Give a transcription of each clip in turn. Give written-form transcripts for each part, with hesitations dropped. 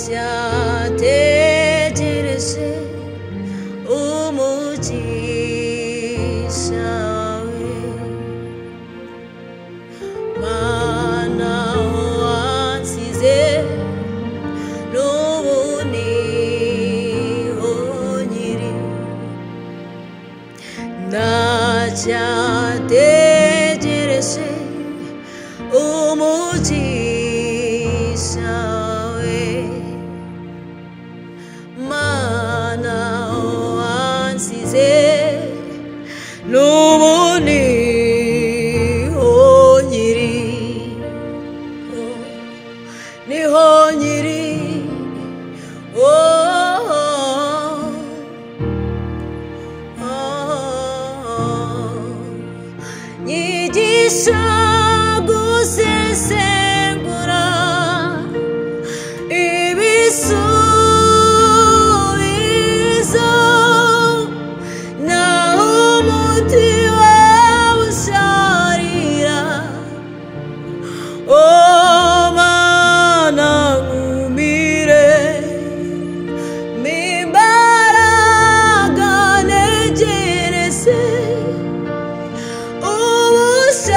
cyategereje umugisha we mana wansize n'ubu niho nkiri ndacyategereje umugisha we mana wansize n'ubu niho nkiri niho nkiri nyigisha gusesengura ibisubizo naho umutima usharira mana nkumire mimbaraga negereze ubushake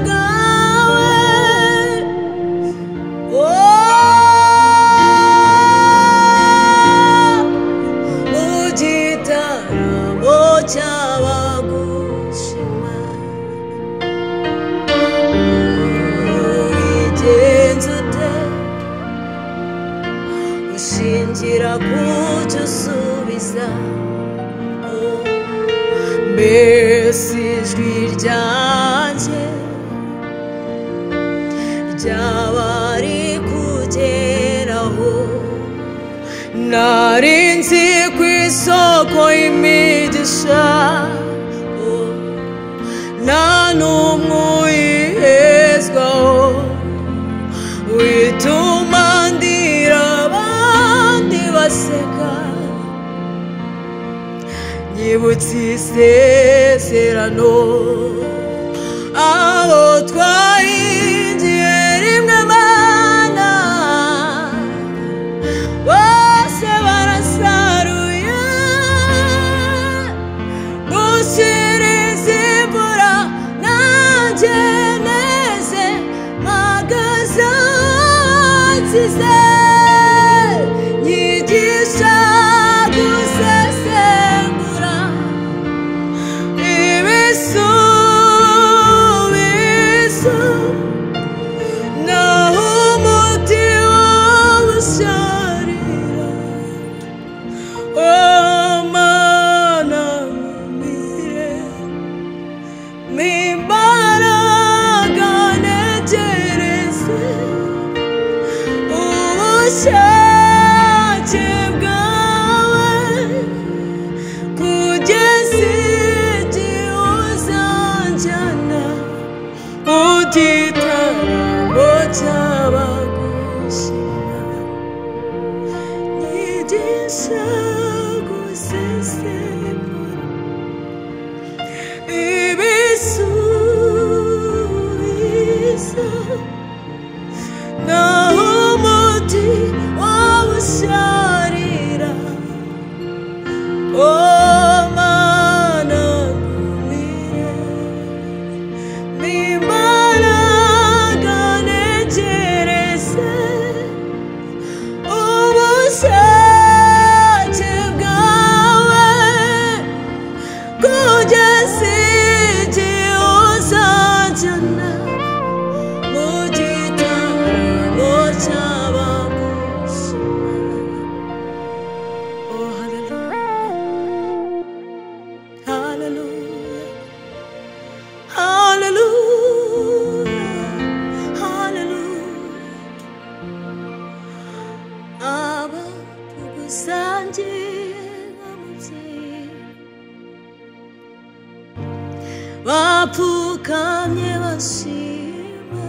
bwawe mu gitaramo cy'abagushima ubigenza ute ushingira ku cyo usubiza mbese ijwi ryanjye ryaba rikugeraho nari nzi ku isoko y'imigisha nta n'umwe uyihezwaho wituma ndira abandi baseka nyibutse isezerano abo twahingiye rimwe mana bose barasaruye gushyiriza imvura nanjye neze mpagaze nsize nyigisha gusesengura ibisubizo naho umutima usharira mana nkumire mimbaraga negereze ubushake bwawe kugeza igihe uzanjyana mu gitaramo cy'abagushima nyigisha gusesengura ibisubizo naho umutima usharira mana nkumire mimbaraga negereze ubushake bwawe kugeza igihe uzanjyana mu gitaramo cy'abagushima. Oh, hallelujah, hallelujah, hallelujah, hallelujah. Aba tugusangiye nk'umubyeyi bapfukamye bashima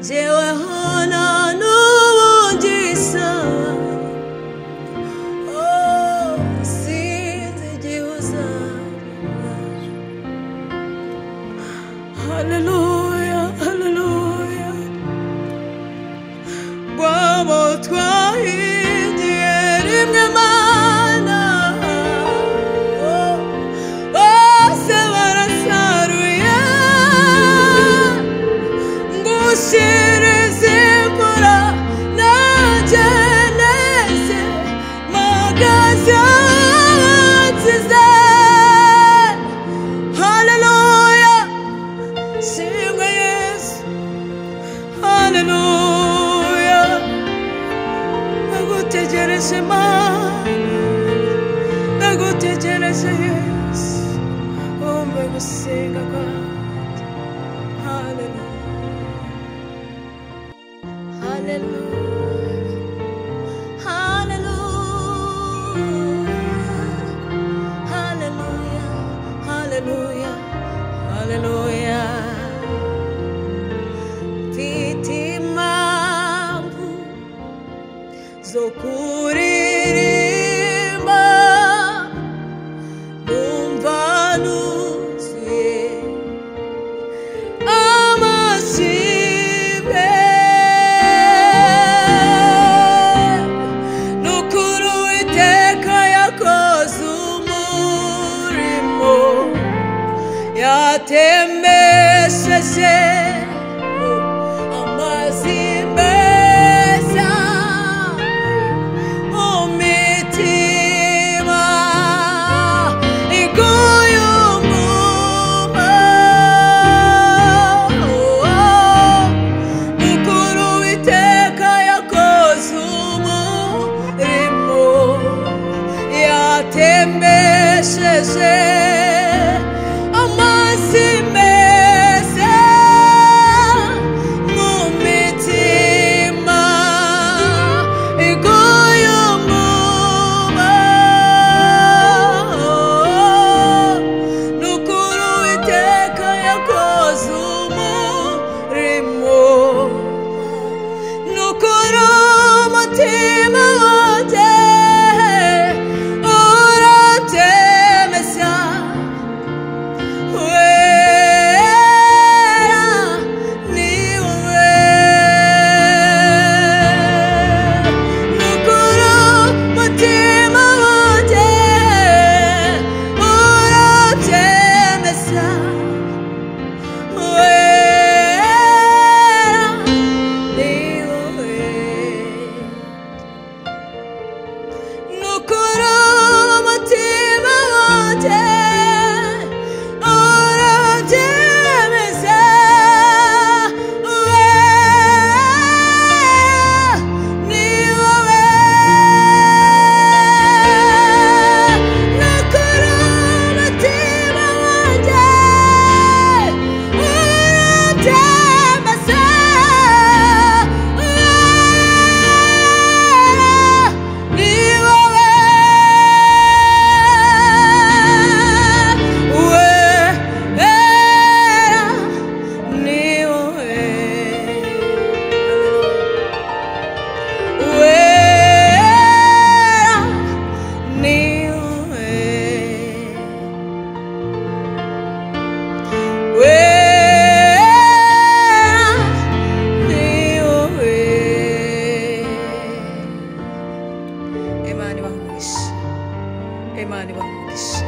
jyeweho nta n'ubundi isaba sinzi igihe uzaba. Hallelujah, hallelujah, gusenga kwanjye. Hallelujah, hallelujah, hallelujah, hallelujah, hallelujah. Mfite impamvu zo kuririmba, numva nuzuye amashimwe. N'ukuri Uwiteka yakoze umurimo, yatemesheje amazi meza mu mitima iguye umuma. N'ukuri Uwiteka yakoze umurimo, yatemesheje amazi meza mu mitima iguye umuma. N'ukuri Uwiteka yakoze umurimo, n'ukuri umutima wanjye urabyemeza. Wera ni wowe, n'ukuri umutima wanjye urabyemeza. Wera ni wowe, n'ukuri umutima wanjye urabyemeza. Wera ni wowe, n'ukuri umutima wanjye urabyemeza. Imana ibahe umugisha.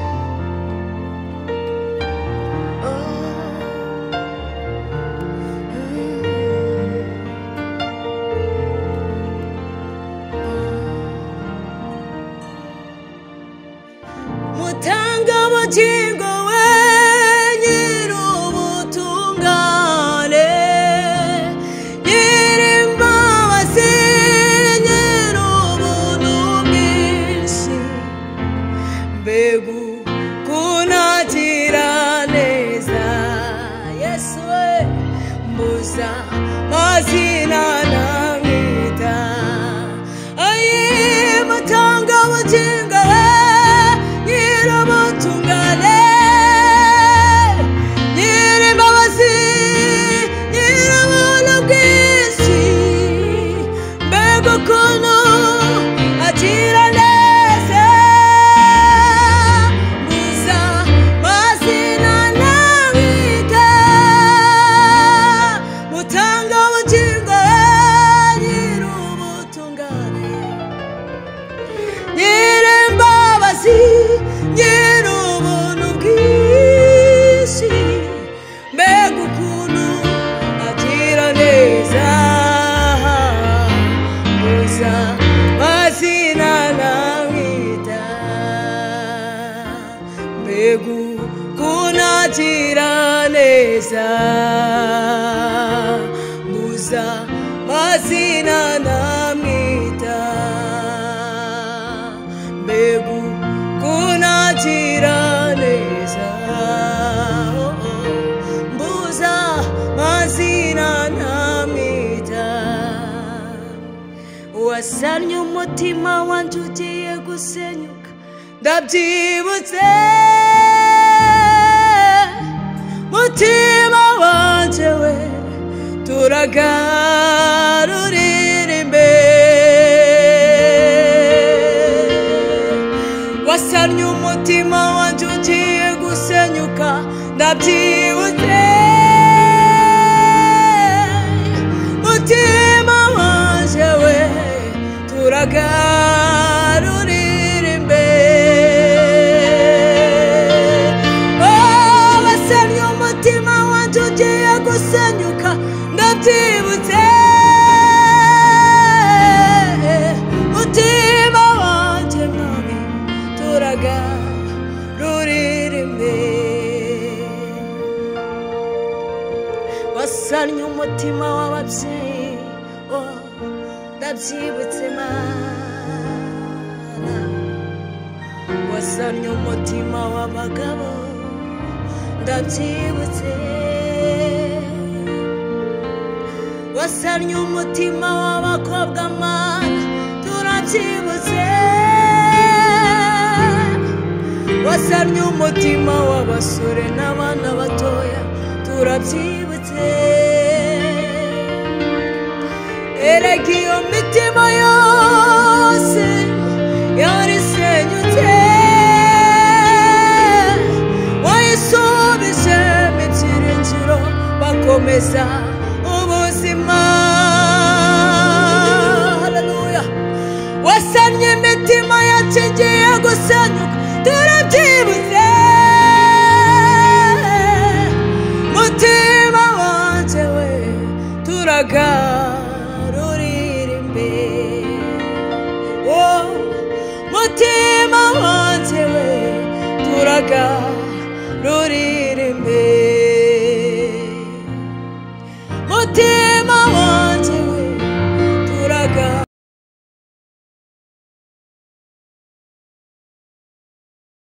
Mutanga ubugingo we nyir'ubutungane, nyir'imbabazi, nyir'ubuntu bwinshi, mbega ukuntu agira neza. Yesu we mbuza amazina namwita. Ayi mutanga ubugingo we nyir'ubutungane, nyir'imbabazi, nyir'ubuntu bwinshi, mbega ukuntu agira neza. Mbuza amazina namwita. Mutanga ubugingo we nyir'ubutungane, nyir'imbabazi, nyir'ubuntu bwinshi, mbega ukuntu agira neza. Mbuza amazina namwita, mbega ukuntu agira neza. Mbuza amazina namwita, mbega ukuntu agira neza. wasanye umutima wanjye ugiye gusenyuka ndabyibutse mutima wanjye we turagarurira imbere wasanye umutima wanjye ugiye gusenyuka ndabyibutse mutima wanjye we turagarurira imbere wasanye umutima wanjye ugiye gusenyuka ndabyibutse mutima wanjye mwami turagarurira imbere wasanye umutima w'ababyeyi ndabyibutse Mana wasanye umutima w'abagabo ndabyibutse wasanye umutima w'abakobwa Mana turabyibutse wasanye umutima w'abasore n'abana batoya turabyibutse erega iyo mitima yose yarisenyutse wayisubijemo ibyiringiro bakomeza